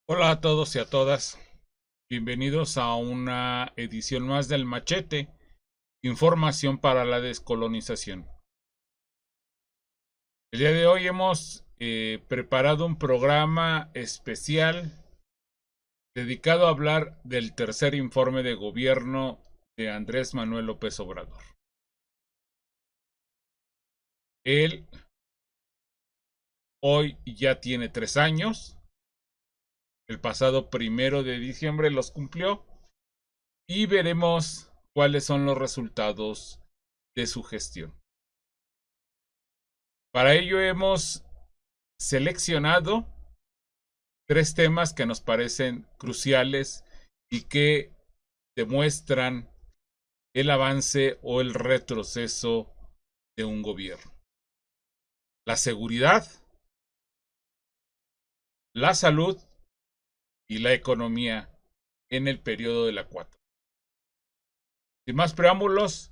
Hola a todos y a todas. Bienvenidos a una edición más del Machete, información para la descolonización. El día de hoy hemos preparado un programa especial dedicado a hablar del tercer informe de gobierno de Andrés Manuel López Obrador. Él hoy ya tiene 3 años. El pasado 1 de diciembre los cumplió y veremos cuáles son los resultados de su gestión. Para ello hemos seleccionado 3 temas que nos parecen cruciales y que demuestran el avance o el retroceso de un gobierno. La seguridad, la salud y la economía en el periodo de la 4. Sin más preámbulos,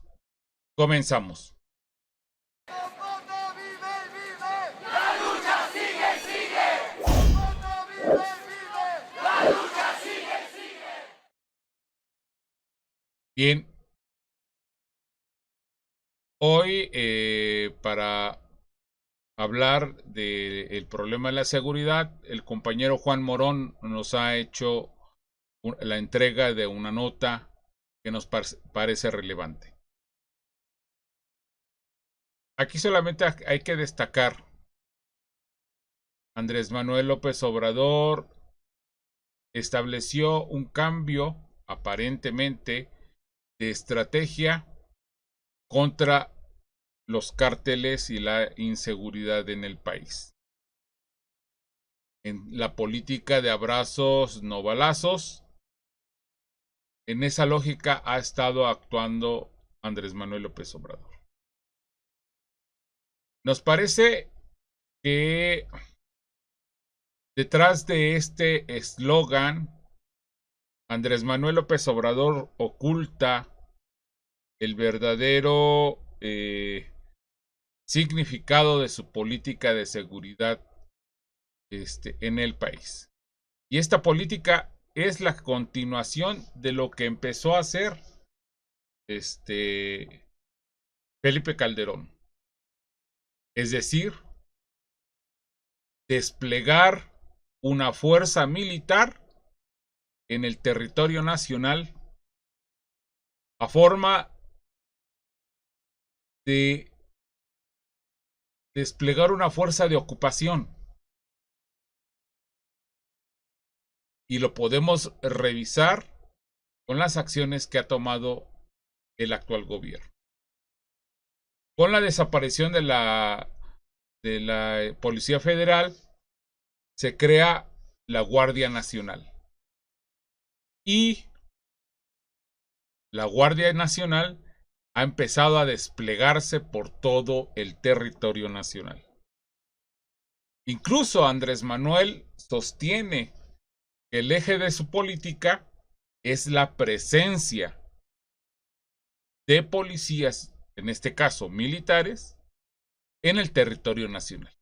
comenzamos. Bien, hoy para hablar del problema de la seguridad, el compañero Juan Morón nos ha hecho la entrega de una nota que nos parece relevante. Aquí solamente hay que destacar: Andrés Manuel López Obrador estableció un cambio, aparentemente, de estrategia contra los cárteles y la inseguridad en el país. En la política de abrazos no balazos, en esa lógica ha estado actuando Andrés Manuel López Obrador. Nos parece que detrás de este eslogan, Andrés Manuel López Obrador oculta el verdadero significado de su política de seguridad en el país. Y esta política es la continuación de lo que empezó a hacer Felipe Calderón. Es decir, desplegar una fuerza militar en el territorio nacional a forma de desplegar una fuerza de ocupación. Y lo podemos revisar con las acciones que ha tomado el actual gobierno. Con la desaparición de la Policía Federal, se crea la Guardia Nacional. Y la Guardia Nacional ha empezado a desplegarse por todo el territorio nacional. Incluso Andrés Manuel sostiene que el eje de su política es la presencia de policías, en este caso militares, en el territorio nacional.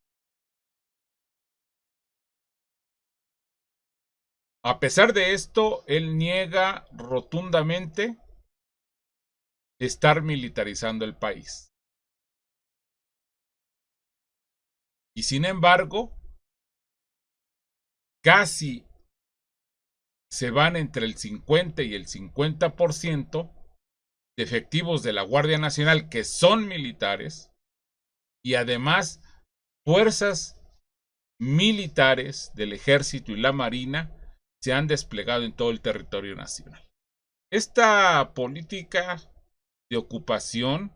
A pesar de esto, él niega rotundamente estar militarizando el país. Y sin embargo, casi se van entre el 50 y el 50% de efectivos de la Guardia Nacional que son militares, y además fuerzas militares del Ejército y la Marina se han desplegado en todo el territorio nacional. Esta política de ocupación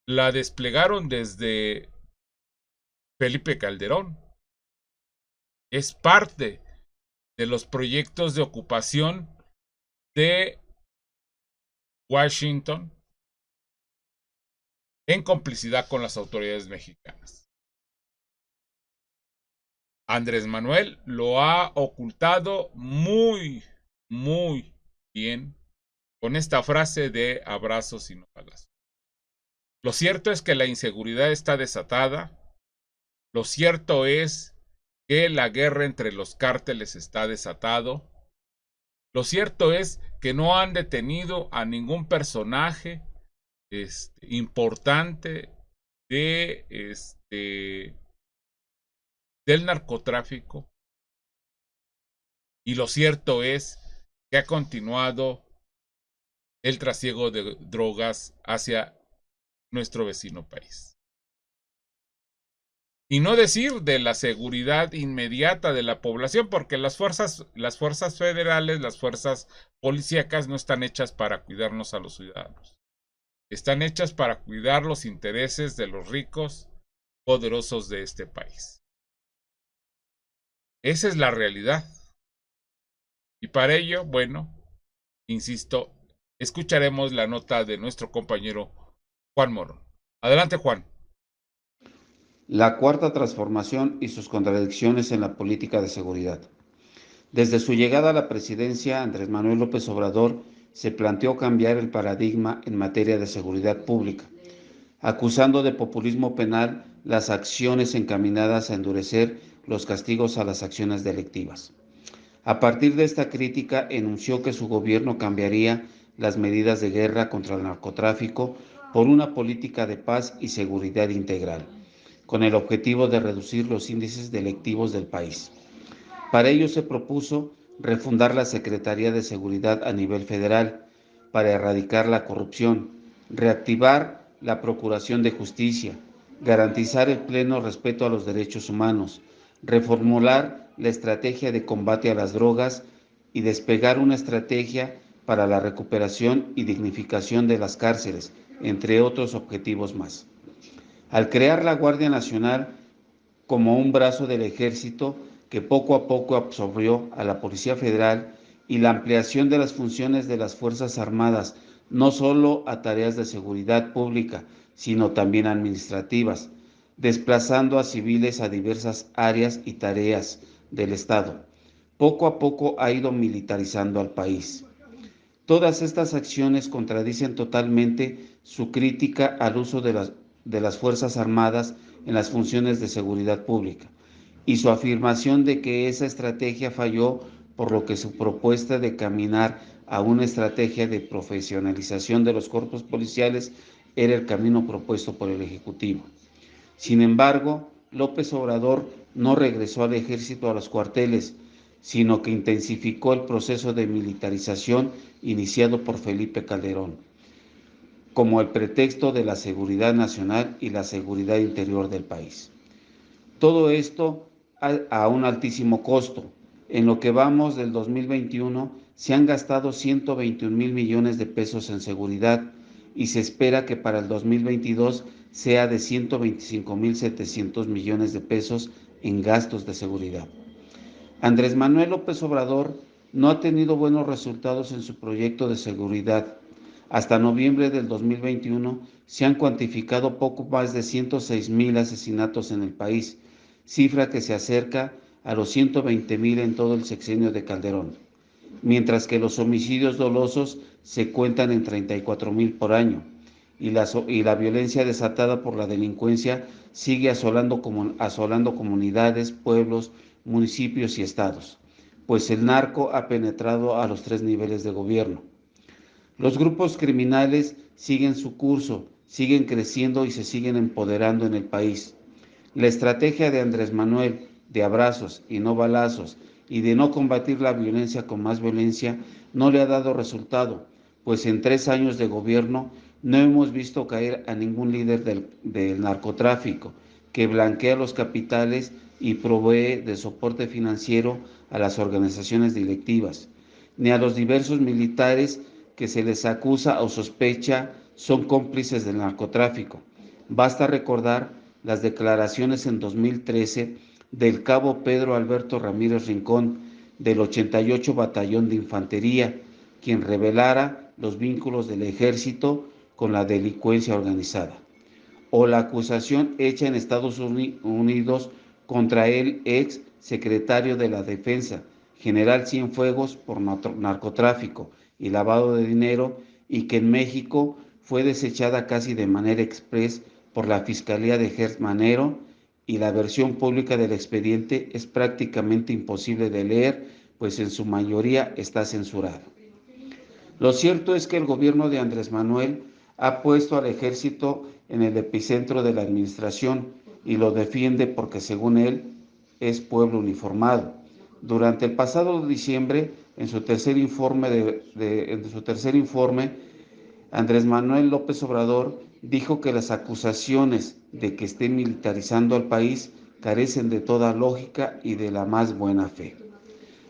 la desplegaron desde Felipe Calderón. Es parte de los proyectos de ocupación de Washington en complicidad con las autoridades mexicanas. Andrés Manuel lo ha ocultado muy bien con esta frase de abrazos y no balazos. Lo cierto es que la inseguridad está desatada. Lo cierto es que la guerra entre los cárteles está desatado. Lo cierto es que no han detenido a ningún personaje importante de del narcotráfico, y lo cierto es que ha continuado el trasiego de drogas hacia nuestro vecino país. Y no decir de la seguridad inmediata de la población, porque las fuerzas federales, las fuerzas policíacas no están hechas para cuidarnos a los ciudadanos. Están hechas para cuidar los intereses de los ricos poderosos de este país. Esa es la realidad. Y para ello, bueno, insisto, escucharemos la nota de nuestro compañero Juan Morón. Adelante, Juan. La cuarta transformación y sus contradicciones en la política de seguridad. Desde su llegada a la presidencia, Andrés Manuel López Obrador se planteó cambiar el paradigma en materia de seguridad pública, acusando de populismo penal las acciones encaminadas a endurecer los castigos a las acciones delictivas. A partir de esta crítica, enunció que su gobierno cambiaría las medidas de guerra contra el narcotráfico por una política de paz y seguridad integral, con el objetivo de reducir los índices delictivos del país. Para ello se propuso refundar la Secretaría de Seguridad a nivel federal para erradicar la corrupción, reactivar la Procuración de Justicia, garantizar el pleno respeto a los derechos humanos, reformular la estrategia de combate a las drogas y despegar una estrategia para la recuperación y dignificación de las cárceles, entre otros objetivos más. Al crear la Guardia Nacional como un brazo del ejército que poco a poco absorbió a la Policía Federal, y la ampliación de las funciones de las Fuerzas Armadas, no solo a tareas de seguridad pública, sino también administrativas, desplazando a civiles a diversas áreas y tareas del Estado. Poco a poco ha ido militarizando al país. Todas estas acciones contradicen totalmente su crítica al uso de las Fuerzas Armadas en las funciones de seguridad pública y su afirmación de que esa estrategia falló, por lo que su propuesta de caminar a una estrategia de profesionalización de los cuerpos policiales era el camino propuesto por el Ejecutivo. Sin embargo, López Obrador no regresó al ejército a los cuarteles, sino que intensificó el proceso de militarización iniciado por Felipe Calderón, como el pretexto de la seguridad nacional y la seguridad interior del país. Todo esto a un altísimo costo. En lo que vamos del 2021 se han gastado 121,000 millones de pesos en seguridad y se espera que para el 2022 sea de 125,700 millones de pesos en gastos de seguridad. Andrés Manuel López Obrador no ha tenido buenos resultados en su proyecto de seguridad. Hasta noviembre del 2021 se han cuantificado poco más de 106,000 asesinatos en el país, cifra que se acerca a los 120,000 en todo el sexenio de Calderón, mientras que los homicidios dolosos se cuentan en 34,000 por año, y la violencia desatada por la delincuencia sigue asolando comunidades, pueblos, municipios y estados, pues el narco ha penetrado a los 3 niveles de gobierno. Los grupos criminales siguen su curso, siguen creciendo y se siguen empoderando en el país. La estrategia de Andrés Manuel de abrazos y no balazos y de no combatir la violencia con más violencia no le ha dado resultado, pues en 3 años de gobierno no hemos visto caer a ningún líder del narcotráfico que blanquea los capitales y provee de soporte financiero a las organizaciones delictivas, ni a los diversos militares que se les acusa o sospecha son cómplices del narcotráfico. Basta recordar las declaraciones en 2013 del cabo Pedro Alberto Ramírez Rincón del 88 Batallón de Infantería, quien revelara los vínculos del ejército con la delincuencia organizada, o la acusación hecha en Estados Unidos contra el ex secretario de la Defensa, general Cienfuegos, por narcotráfico y lavado de dinero, y que en México fue desechada casi de manera express por la Fiscalía de Gertz Manero y la versión pública del expediente es prácticamente imposible de leer, pues en su mayoría está censurado. Lo cierto es que el gobierno de Andrés Manuel ha puesto al ejército en el epicentro de la administración y lo defiende porque, según él, es pueblo uniformado. Durante el pasado diciembre, en su tercer informe, Andrés Manuel López Obrador dijo que las acusaciones de que esté militarizando al país carecen de toda lógica y de la más buena fe.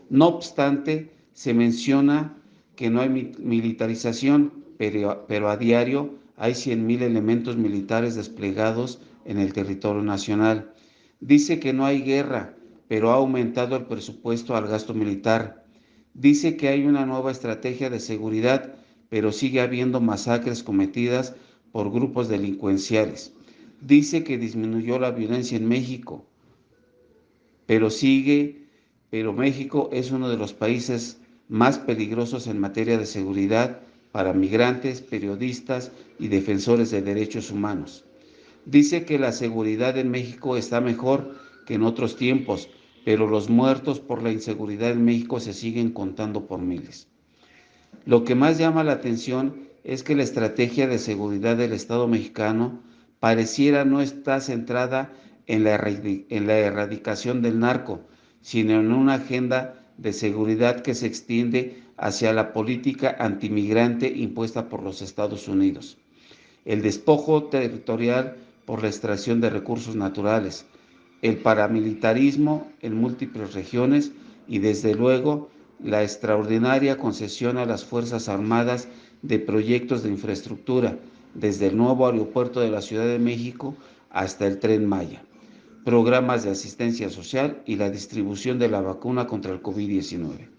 No obstante, se menciona que no hay militarización, pero a diario hay 100.000 elementos militares desplegados en el territorio nacional. Dice que no hay guerra, pero ha aumentado el presupuesto al gasto militar. Dice que hay una nueva estrategia de seguridad, pero sigue habiendo masacres cometidas por grupos delincuenciales. Dice que disminuyó la violencia en México, pero México es uno de los países más peligrosos en materia de seguridad para migrantes, periodistas y defensores de derechos humanos. Dice que la seguridad en México está mejor que en otros tiempos, pero los muertos por la inseguridad en México se siguen contando por miles. Lo que más llama la atención es que la estrategia de seguridad del Estado mexicano pareciera no estar centrada en la erradicación del narco, sino en una agenda de seguridad que se extiende hacia la política antimigrante impuesta por los Estados Unidos, el despojo territorial por la extracción de recursos naturales, el paramilitarismo en múltiples regiones y, desde luego, la extraordinaria concesión a las Fuerzas Armadas de proyectos de infraestructura, desde el nuevo aeropuerto de la Ciudad de México hasta el Tren Maya, programas de asistencia social y la distribución de la vacuna contra el COVID-19.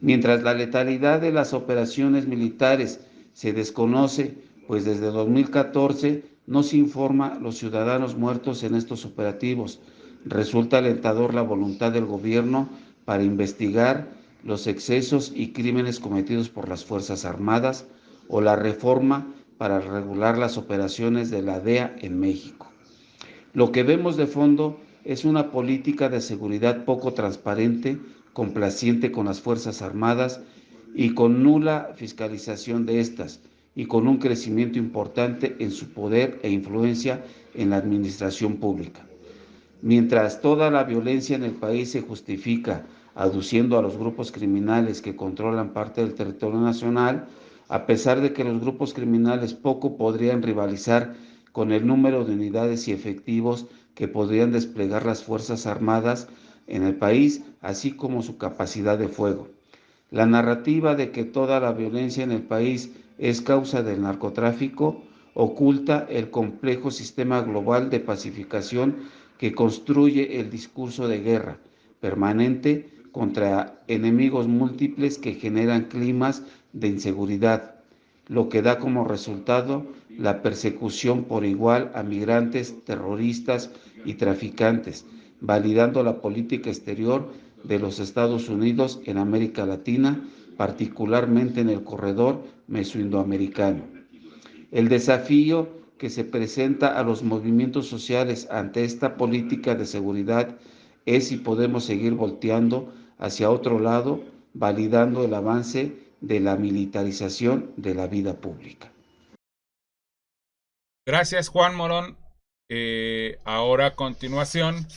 Mientras la letalidad de las operaciones militares se desconoce, pues desde 2014 no se informa a los ciudadanos muertos en estos operativos. Resulta alentador la voluntad del gobierno para investigar los excesos y crímenes cometidos por las Fuerzas Armadas o la reforma para regular las operaciones de la DEA en México. Lo que vemos de fondo es una política de seguridad poco transparente, complaciente con las Fuerzas Armadas y con nula fiscalización de estas, y con un crecimiento importante en su poder e influencia en la administración pública. Mientras toda la violencia en el país se justifica aduciendo a los grupos criminales que controlan parte del territorio nacional, a pesar de que los grupos criminales poco podrían rivalizar con el número de unidades y efectivos que podrían desplegar las Fuerzas Armadas en el país, así como su capacidad de fuego. La narrativa de que toda la violencia en el país es causa del narcotráfico oculta el complejo sistema global de pacificación que construye el discurso de guerra permanente contra enemigos múltiples que generan climas de inseguridad, lo que da como resultado la persecución por igual a migrantes, terroristas y traficantes, validando la política exterior de los Estados Unidos en América Latina, particularmente en el corredor mesoindoamericano. El desafío que se presenta a los movimientos sociales ante esta política de seguridad es si podemos seguir volteando hacia otro lado, validando el avance de la militarización de la vida pública. Gracias, Juan Morón. Ahora a continuación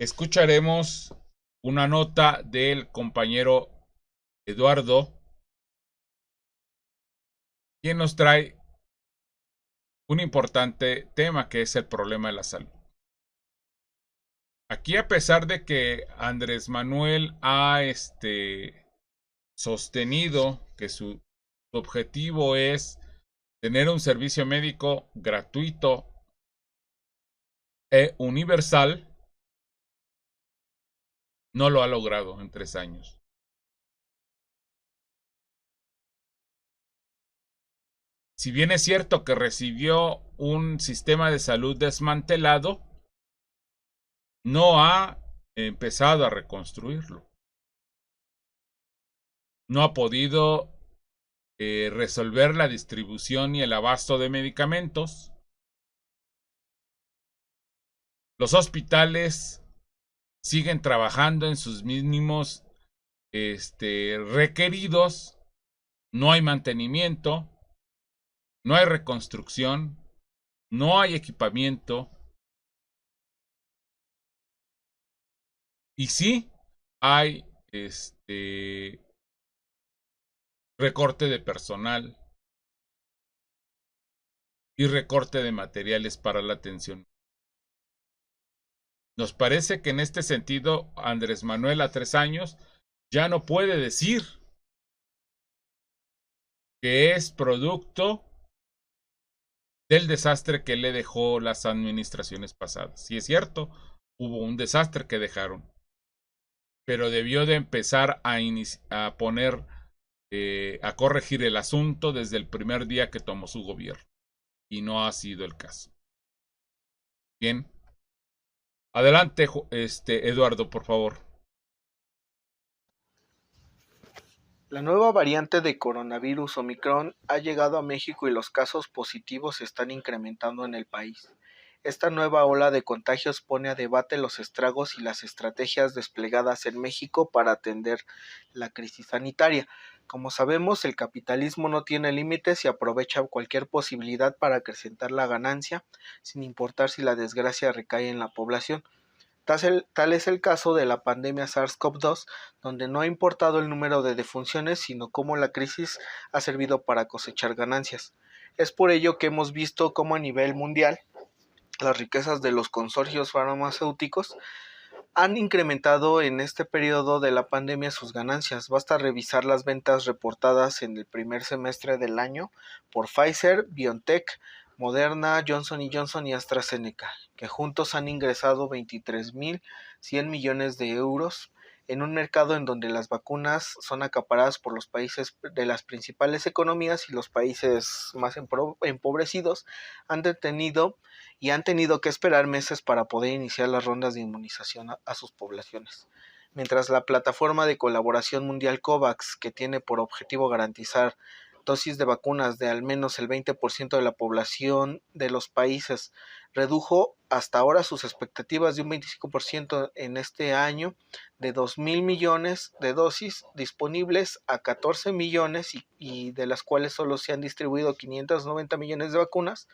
escucharemos una nota del compañero Eduardo, quien nos trae un importante tema que es el problema de la salud. Aquí, a pesar de que Andrés Manuel ha sostenido que su objetivo es tener un servicio médico gratuito e universal, no lo ha logrado en 3 años. Si bien es cierto que recibió un sistema de salud desmantelado, no ha empezado a reconstruirlo. No ha podido resolver la distribución y el abasto de medicamentos. Los hospitales siguen trabajando en sus mínimos requeridos, no hay mantenimiento, no hay reconstrucción, no hay equipamiento y sí hay recorte de personal y recorte de materiales para la atención. Nos parece que en este sentido Andrés Manuel a 3 años ya no puede decir que es producto del desastre que le dejó las administraciones pasadas. Sí es cierto, hubo un desastre que dejaron, pero debió de empezar a poner, a corregir el asunto desde el primer día que tomó su gobierno. Y no ha sido el caso. Bien. Adelante, Eduardo, por favor. La nueva variante de coronavirus Omicron ha llegado a México y los casos positivos se están incrementando en el país. Esta nueva ola de contagios pone a debate los estragos y las estrategias desplegadas en México para atender la crisis sanitaria. Como sabemos, el capitalismo no tiene límites y aprovecha cualquier posibilidad para acrecentar la ganancia, sin importar si la desgracia recae en la población. Tal es el caso de la pandemia SARS-CoV-2, donde no ha importado el número de defunciones, sino cómo la crisis ha servido para cosechar ganancias. Es por ello que hemos visto cómo a nivel mundial las riquezas de los consorcios farmacéuticos han incrementado en este periodo de la pandemia sus ganancias. Basta revisar las ventas reportadas en el primer semestre del año por Pfizer, BioNTech, Moderna, Johnson y Johnson y AstraZeneca, que juntos han ingresado 23.100 millones de euros en un mercado en donde las vacunas son acaparadas por los países de las principales economías y los países más empobrecidos han tenido que esperar meses para poder iniciar las rondas de inmunización a sus poblaciones. Mientras la plataforma de colaboración mundial COVAX, que tiene por objetivo garantizar dosis de vacunas de al menos el 20% de la población de los países, redujo hasta ahora sus expectativas de un 25% en este año, de 2.000 millones de dosis disponibles a 14 millones y de las cuales solo se han distribuido 590 millones de vacunas,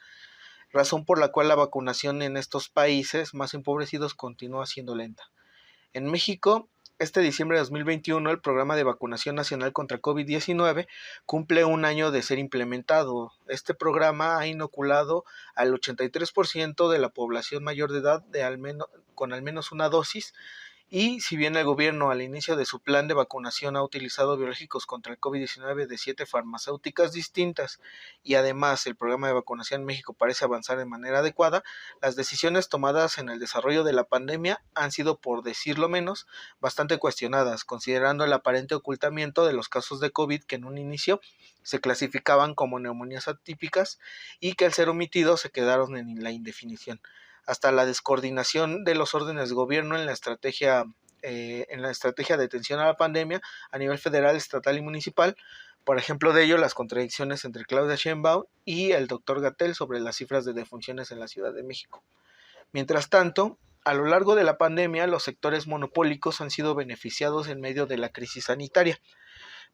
razón por la cual la vacunación en estos países más empobrecidos continúa siendo lenta. En México, este diciembre de 2021, el programa de vacunación nacional contra COVID-19 cumple un año de ser implementado. Este programa ha inoculado al 83% de la población mayor de edad con al menos una dosis. Y si bien el gobierno al inicio de su plan de vacunación ha utilizado biológicos contra el COVID-19 de 7 farmacéuticas distintas y además el programa de vacunación en México parece avanzar de manera adecuada, las decisiones tomadas en el desarrollo de la pandemia han sido, por decirlo menos, bastante cuestionadas, considerando el aparente ocultamiento de los casos de COVID que en un inicio se clasificaban como neumonías atípicas y que al ser omitidos se quedaron en la indefinición, hasta la descoordinación de los órdenes de gobierno en la estrategia de atención a la pandemia a nivel federal, estatal y municipal. Por ejemplo de ello, las contradicciones entre Claudia Sheinbaum y el doctor Gatell sobre las cifras de defunciones en la Ciudad de México. Mientras tanto, a lo largo de la pandemia, los sectores monopólicos han sido beneficiados en medio de la crisis sanitaria,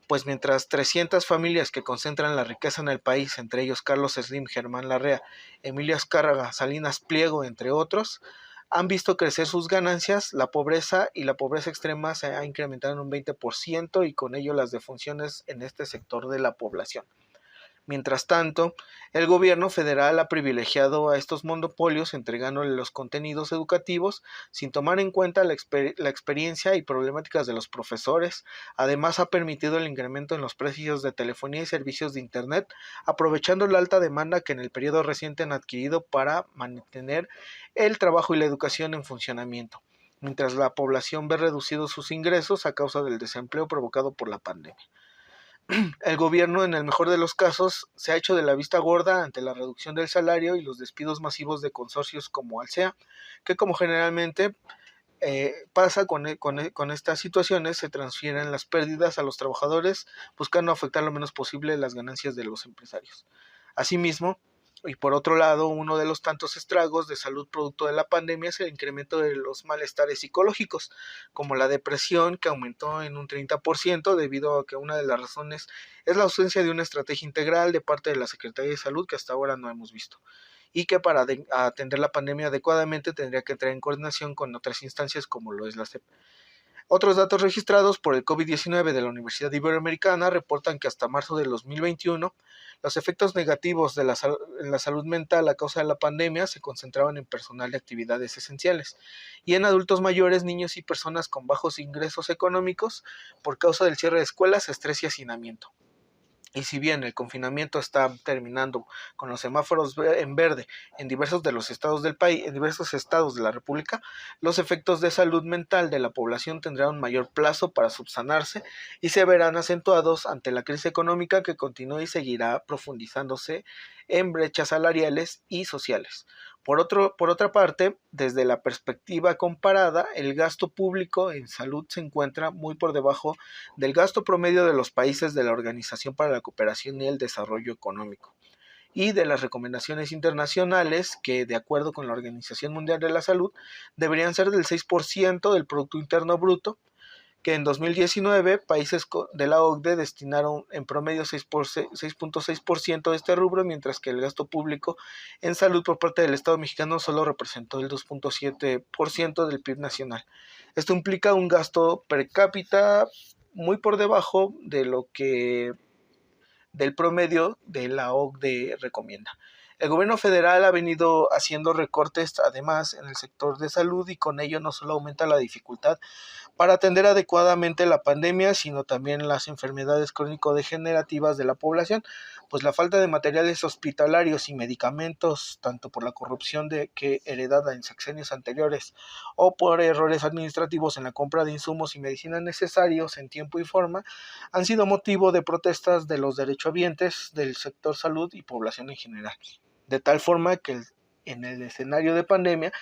pues mientras 300 familias que concentran la riqueza en el país, entre ellos Carlos Slim, Germán Larrea, Emilio Azcárraga, Salinas Pliego, entre otros, han visto crecer sus ganancias, la pobreza extrema se ha incrementado en un 20% y con ello las defunciones en este sector de la población. Mientras tanto, el gobierno federal ha privilegiado a estos monopolios entregándole los contenidos educativos sin tomar en cuenta la experiencia y problemáticas de los profesores. Además, ha permitido el incremento en los precios de telefonía y servicios de Internet, aprovechando la alta demanda que en el periodo reciente han adquirido para mantener el trabajo y la educación en funcionamiento, mientras la población ve reducidos sus ingresos a causa del desempleo provocado por la pandemia. El gobierno, en el mejor de los casos, se ha hecho de la vista gorda ante la reducción del salario y los despidos masivos de consorcios como Alsea, que como generalmente pasa con estas situaciones, se transfieren las pérdidas a los trabajadores, buscando afectar lo menos posible las ganancias de los empresarios. Asimismo, Y por otro lado, uno de los tantos estragos de salud producto de la pandemia es el incremento de los malestares psicológicos, como la depresión, que aumentó en un 30% debido a que una de las razones es la ausencia de una estrategia integral de parte de la Secretaría de Salud que hasta ahora no hemos visto, y que para atender la pandemia adecuadamente tendría que entrar en coordinación con otras instancias como lo es la CEP. Otros datos registrados por el COVID-19 de la Universidad Iberoamericana reportan que hasta marzo del 2021 los efectos negativos en la salud mental a causa de la pandemia se concentraban en personal de actividades esenciales y en adultos mayores, niños y personas con bajos ingresos económicos por causa del cierre de escuelas, estrés y hacinamiento. Y si bien el confinamiento está terminando con los semáforos en verde en diversos de los estados del país, en diversos estados de la República, los efectos de salud mental de la población tendrán un mayor plazo para subsanarse y se verán acentuados ante la crisis económica que continúa y seguirá profundizándose en brechas salariales y sociales. Por otra parte, desde la perspectiva comparada, el gasto público en salud se encuentra muy por debajo del gasto promedio de los países de la Organización para la Cooperación y el Desarrollo Económico y de las recomendaciones internacionales que, de acuerdo con la Organización Mundial de la Salud, deberían ser del 6% del Producto Interno Bruto, que en 2019 países de la OCDE destinaron en promedio 6.6% de este rubro, mientras que el gasto público en salud por parte del Estado mexicano solo representó el 2.7% del PIB nacional. Esto implica un gasto per cápita muy por debajo de lo que del promedio de la OCDE recomienda. El gobierno federal ha venido haciendo recortes además en el sector de salud y con ello no solo aumenta la dificultad para atender adecuadamente la pandemia, sino también las enfermedades crónico-degenerativas de la población, pues la falta de materiales hospitalarios y medicamentos, tanto por la corrupción que heredada en sexenios anteriores o por errores administrativos en la compra de insumos y medicinas necesarios en tiempo y forma, han sido motivo de protestas de los derechohabientes del sector salud y población en general. De tal forma que en el escenario de pandemia,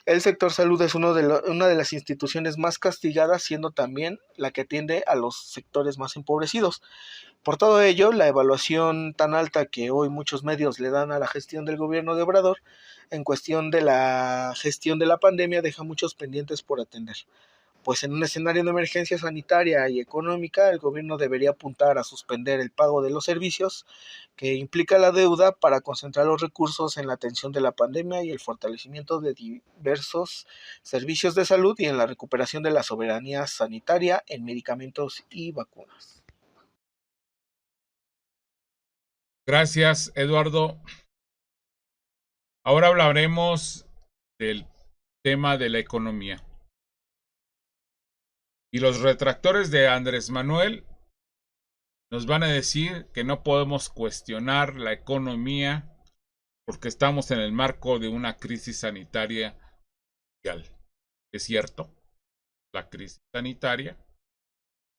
el sector salud es una de las instituciones más castigadas, siendo también la que atiende a los sectores más empobrecidos. Por todo ello, la evaluación tan alta que hoy muchos medios le dan a la gestión del gobierno de Obrador en cuestión de la gestión de la pandemia deja muchos pendientes por atender. Pues en un escenario de emergencia sanitaria y económica, el gobierno debería apuntar a suspender el pago de los servicios que implica la deuda para concentrar los recursos en la atención de la pandemia y el fortalecimiento de diversos servicios de salud y en la recuperación de la soberanía sanitaria en medicamentos y vacunas. Gracias, Eduardo. Ahora hablaremos del tema de la economía. Y los retractores de Andrés Manuel nos van a decir que no podemos cuestionar la economía porque estamos en el marco de una crisis sanitaria mundial. Es cierto, la crisis sanitaria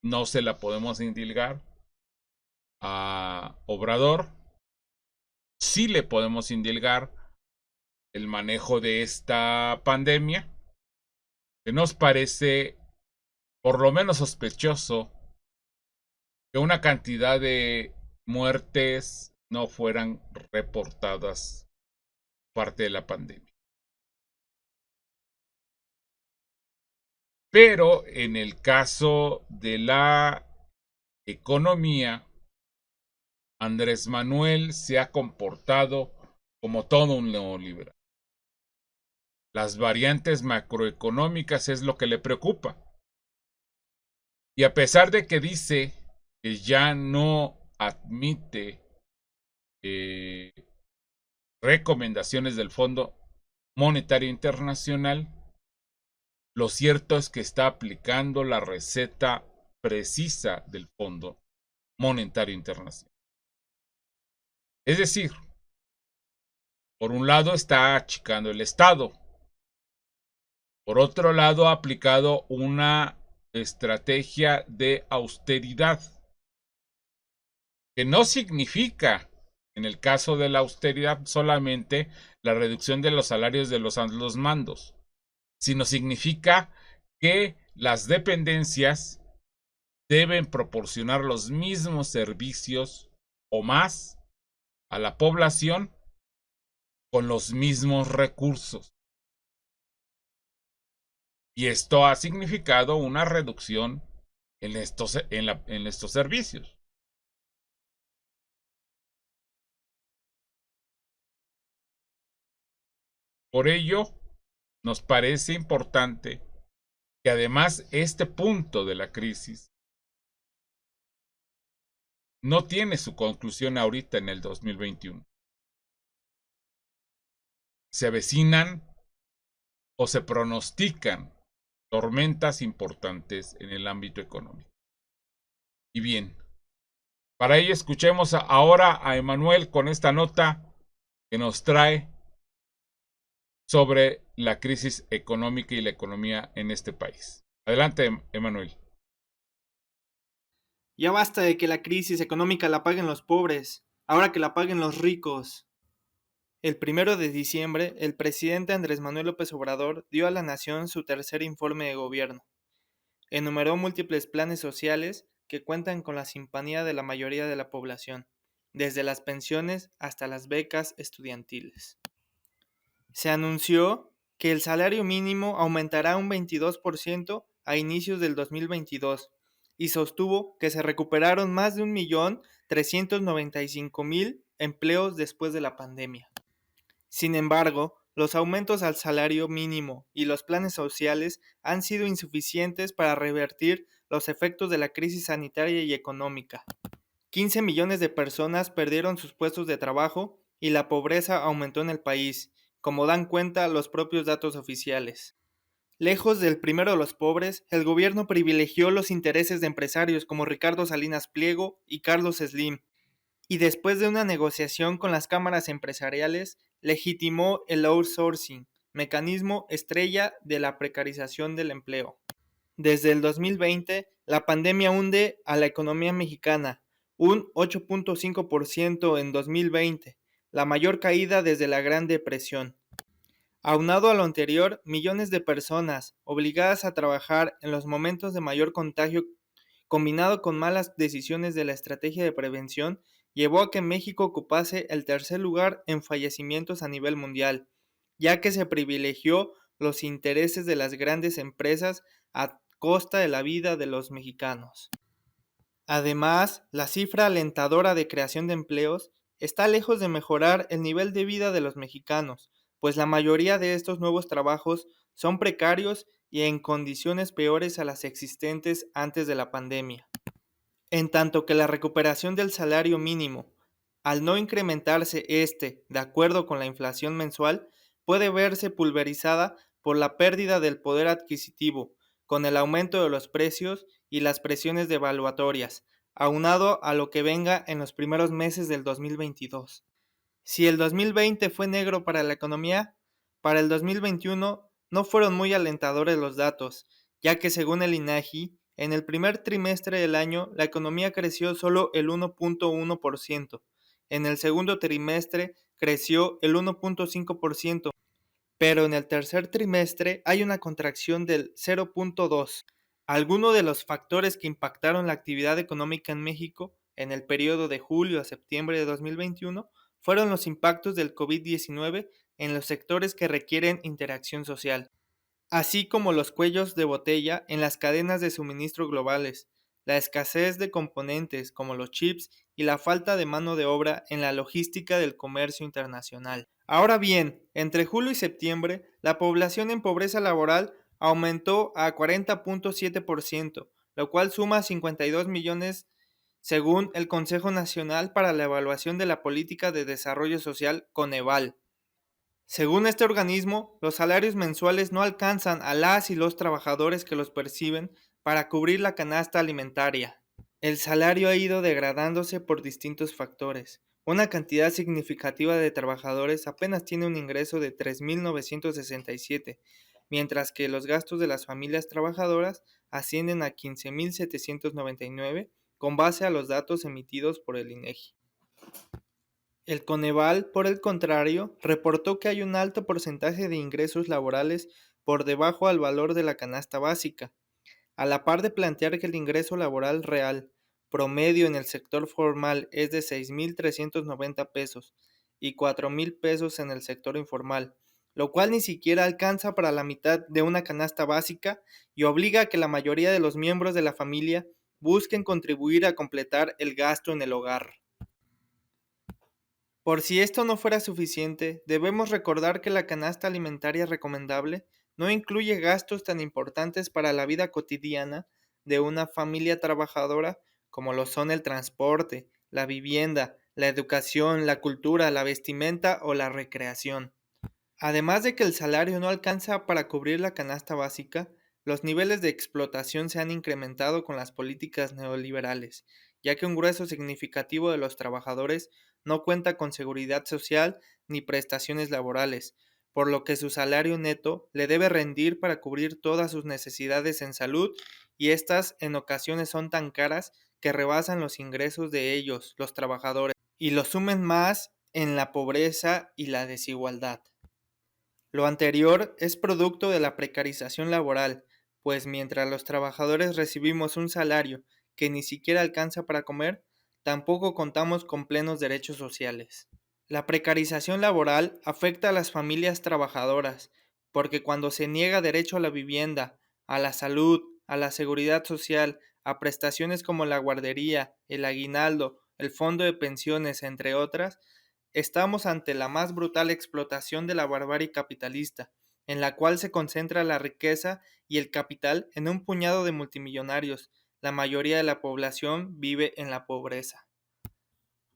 no se la podemos indilgar a Obrador. Sí le podemos indilgar el manejo de esta pandemia, que nos parece por lo menos sospechoso que una cantidad de muertes no fueran reportadas parte de la pandemia. Pero en el caso de la economía, Andrés Manuel se ha comportado como todo un neoliberal. Las variantes macroeconómicas es lo que le preocupa. Y a pesar de que dice que ya no admite recomendaciones del Fondo Monetario Internacional, lo cierto es que está aplicando la receta precisa del Fondo Monetario Internacional. Es decir, por un lado está achicando el Estado, por otro lado ha aplicado una estrategia de austeridad, que no significa, en el caso de la austeridad, solamente la reducción de los salarios de los mandos, sino significa que las dependencias deben proporcionar los mismos servicios o más a la población con los mismos recursos. Y esto ha significado una reducción en estos servicios. Por ello, nos parece importante que además este punto de la crisis no tiene su conclusión ahorita en el 2021. Se avecinan o se pronostican tormentas importantes en el ámbito económico. Y bien, para ello escuchemos ahora a Emanuel con esta nota que nos trae sobre la crisis económica y la economía en este país. Adelante, Emanuel. Ya basta de que la crisis económica la paguen los pobres, ahora que la paguen los ricos. El 1 de diciembre, el presidente Andrés Manuel López Obrador dio a la nación su tercer informe de gobierno. Enumeró múltiples planes sociales que cuentan con la simpatía de la mayoría de la población, desde las pensiones hasta las becas estudiantiles. Se anunció que el salario mínimo aumentará un 22% a inicios del 2022 y sostuvo que se recuperaron más de 1.395.000 empleos después de la pandemia. Sin embargo, los aumentos al salario mínimo y los planes sociales han sido insuficientes para revertir los efectos de la crisis sanitaria y económica. 15 millones de personas perdieron sus puestos de trabajo y la pobreza aumentó en el país, como dan cuenta los propios datos oficiales. Lejos del primero de los pobres, el gobierno privilegió los intereses de empresarios como Ricardo Salinas Pliego y Carlos Slim, y después de una negociación con las cámaras empresariales, legitimó el outsourcing, mecanismo estrella de la precarización del empleo. Desde el 2020, la pandemia hunde a la economía mexicana, un 8.5% en 2020, la mayor caída desde la Gran Depresión. Aunado a lo anterior, millones de personas obligadas a trabajar en los momentos de mayor contagio, combinado con malas decisiones de la estrategia de prevención, llevó a que México ocupase el tercer lugar en fallecimientos a nivel mundial, ya que se privilegió los intereses de las grandes empresas a costa de la vida de los mexicanos. Además, la cifra alentadora de creación de empleos está lejos de mejorar el nivel de vida de los mexicanos, pues la mayoría de estos nuevos trabajos son precarios y en condiciones peores a las existentes antes de la pandemia. En tanto que la recuperación del salario mínimo, al no incrementarse de acuerdo con la inflación mensual, puede verse pulverizada por la pérdida del poder adquisitivo, con el aumento de los precios y las presiones devaluatorias, aunado a lo que venga en los primeros meses del 2022. Si el 2020 fue negro para la economía, para el 2021 no fueron muy alentadores los datos, ya que según el INEGI, en el primer trimestre del año la economía creció solo el 1.1%, en el segundo trimestre creció el 1.5%, pero en el tercer trimestre hay una contracción del 0.2%. Algunos de los factores que impactaron la actividad económica en México en el periodo de julio a septiembre de 2021 fueron los impactos del COVID-19 en los sectores que requieren interacción social, así como los cuellos de botella en las cadenas de suministro globales, la escasez de componentes como los chips y la falta de mano de obra en la logística del comercio internacional. Ahora bien, entre julio y septiembre, la población en pobreza laboral aumentó a 40.7%, lo cual suma 52 millones según el Consejo Nacional para la Evaluación de la Política de Desarrollo Social, Coneval. Según este organismo, los salarios mensuales no alcanzan a las y los trabajadores que los perciben para cubrir la canasta alimentaria. El salario ha ido degradándose por distintos factores. Una cantidad significativa de trabajadores apenas tiene un ingreso de 3.967, mientras que los gastos de las familias trabajadoras ascienden a 15.799 con base a los datos emitidos por el INEGI. El Coneval, por el contrario, reportó que hay un alto porcentaje de ingresos laborales por debajo al valor de la canasta básica, a la par de plantear que el ingreso laboral real promedio en el sector formal es de 6.390 pesos y 4,000 pesos en el sector informal, lo cual ni siquiera alcanza para la mitad de una canasta básica y obliga a que la mayoría de los miembros de la familia busquen contribuir a completar el gasto en el hogar. Por si esto no fuera suficiente, debemos recordar que la canasta alimentaria recomendable no incluye gastos tan importantes para la vida cotidiana de una familia trabajadora como lo son el transporte, la vivienda, la educación, la cultura, la vestimenta o la recreación. Además de que el salario no alcanza para cubrir la canasta básica, los niveles de explotación se han incrementado con las políticas neoliberales, ya que un grueso significativo de los trabajadores no cuenta con seguridad social ni prestaciones laborales, por lo que su salario neto le debe rendir para cubrir todas sus necesidades en salud, y estas en ocasiones son tan caras que rebasan los ingresos de ellos, los trabajadores, y los sumen más en la pobreza y la desigualdad. Lo anterior es producto de la precarización laboral, pues mientras los trabajadores recibimos un salario que ni siquiera alcanza para comer, tampoco contamos con plenos derechos sociales. La precarización laboral afecta a las familias trabajadoras, porque cuando se niega derecho a la vivienda, a la salud, a la seguridad social, a prestaciones como la guardería, el aguinaldo, el fondo de pensiones, entre otras, estamos ante la más brutal explotación de la barbarie capitalista, en la cual se concentra la riqueza y el capital en un puñado de multimillonarios. La mayoría de la población vive en la pobreza.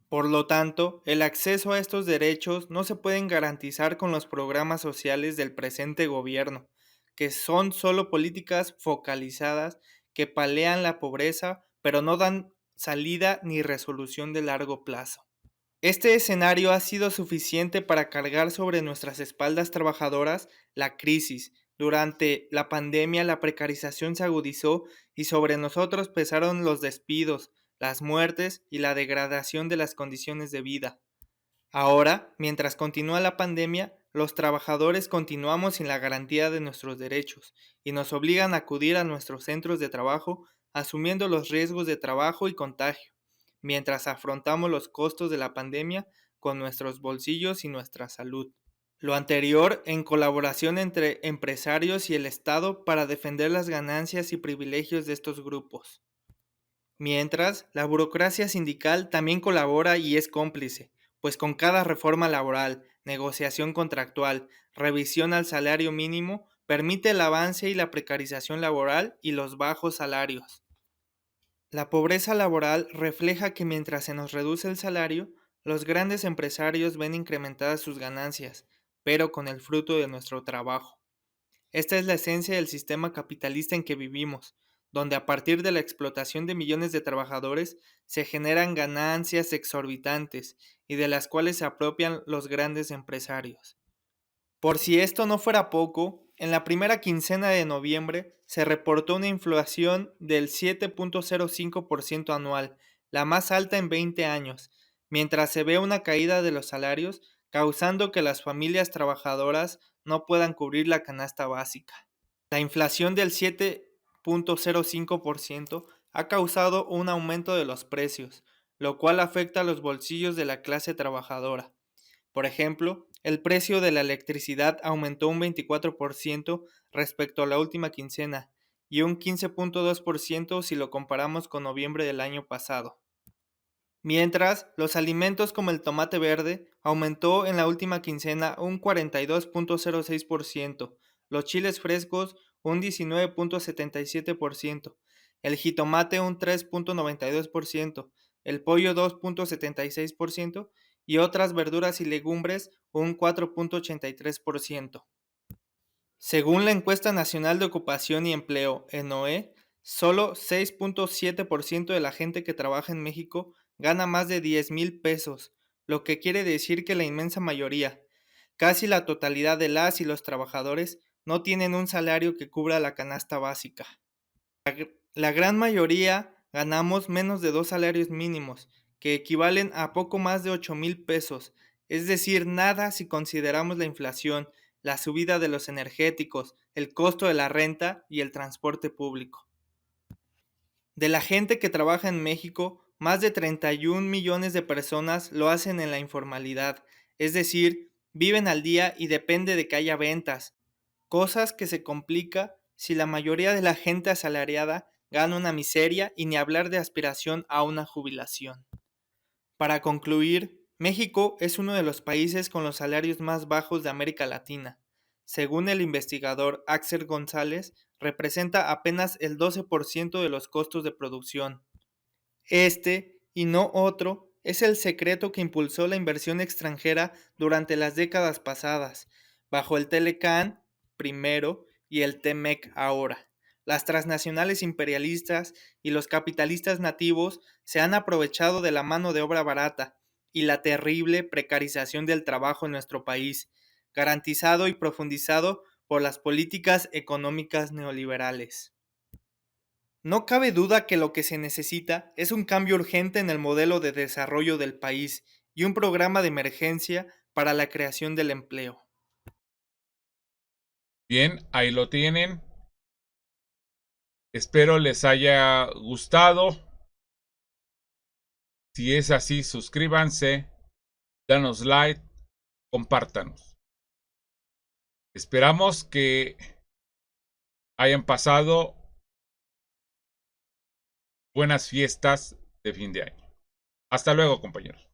Por lo tanto, el acceso a estos derechos no se pueden garantizar con los programas sociales del presente gobierno, que son solo políticas focalizadas que palian la pobreza, pero no dan salida ni resolución de largo plazo. Este escenario ha sido suficiente para cargar sobre nuestras espaldas trabajadoras la crisis. Durante la pandemia la precarización se agudizó y sobre nosotros pesaron los despidos, las muertes y la degradación de las condiciones de vida. Ahora, mientras continúa la pandemia, los trabajadores continuamos sin la garantía de nuestros derechos y nos obligan a acudir a nuestros centros de trabajo asumiendo los riesgos de trabajo y contagio, mientras afrontamos los costos de la pandemia con nuestros bolsillos y nuestra salud. Lo anterior en colaboración entre empresarios y el Estado para defender las ganancias y privilegios de estos grupos. Mientras, la burocracia sindical también colabora y es cómplice, pues con cada reforma laboral, negociación contractual, revisión al salario mínimo, permite el avance y la precarización laboral y los bajos salarios. La pobreza laboral refleja que mientras se nos reduce el salario, los grandes empresarios ven incrementadas sus ganancias, pero con el fruto de nuestro trabajo. Esta es la esencia del sistema capitalista en que vivimos, donde a partir de la explotación de millones de trabajadores se generan ganancias exorbitantes y de las cuales se apropian los grandes empresarios. Por si esto no fuera poco, en la primera quincena de noviembre se reportó una inflación del 7,05% anual, la más alta en 20 años, mientras se ve una caída de los salarios, causando que las familias trabajadoras no puedan cubrir la canasta básica. La inflación del 7,05% ha causado un aumento de los precios, lo cual afecta a los bolsillos de la clase trabajadora. Por ejemplo, el precio de la electricidad aumentó un 24% respecto a la última quincena y un 15,2% si lo comparamos con noviembre del año pasado. Mientras, los alimentos como el tomate verde aumentó en la última quincena un 42,06%, los chiles frescos un 19,77%, el jitomate un 3,92%, el pollo 2,76% y otras verduras y legumbres un 4,83%. Según la Encuesta Nacional de Ocupación y Empleo, ENOE, solo 6,7% de la gente que trabaja en México gana más de 10,000 pesos, lo que quiere decir que la inmensa mayoría, casi la totalidad de las y los trabajadores, no tienen un salario que cubra la canasta básica. La gran mayoría ganamos menos de 2 salarios mínimos, que equivalen a poco más de 8,000 pesos, es decir, nada si consideramos la inflación, la subida de los energéticos, el costo de la renta y el transporte público. De la gente que trabaja en México, más de 31 millones de personas lo hacen en la informalidad, es decir, viven al día y depende de que haya ventas, cosas que se complica si la mayoría de la gente asalariada gana una miseria y ni hablar de aspiración a una jubilación. Para concluir, México es uno de los países con los salarios más bajos de América Latina. Según el investigador Axel González, representa apenas el 12% de los costos de producción. Este, y no otro, es el secreto que impulsó la inversión extranjera durante las décadas pasadas, bajo el Telecan primero y el Temec ahora. Las transnacionales imperialistas y los capitalistas nativos se han aprovechado de la mano de obra barata y la terrible precarización del trabajo en nuestro país, garantizado y profundizado por las políticas económicas neoliberales. No cabe duda que lo que se necesita es un cambio urgente en el modelo de desarrollo del país y un programa de emergencia para la creación del empleo. Bien, ahí lo tienen. Espero les haya gustado. Si es así, suscríbanse, danos like, compártanos. Esperamos que hayan pasado buenas fiestas de fin de año. Hasta luego, compañeros.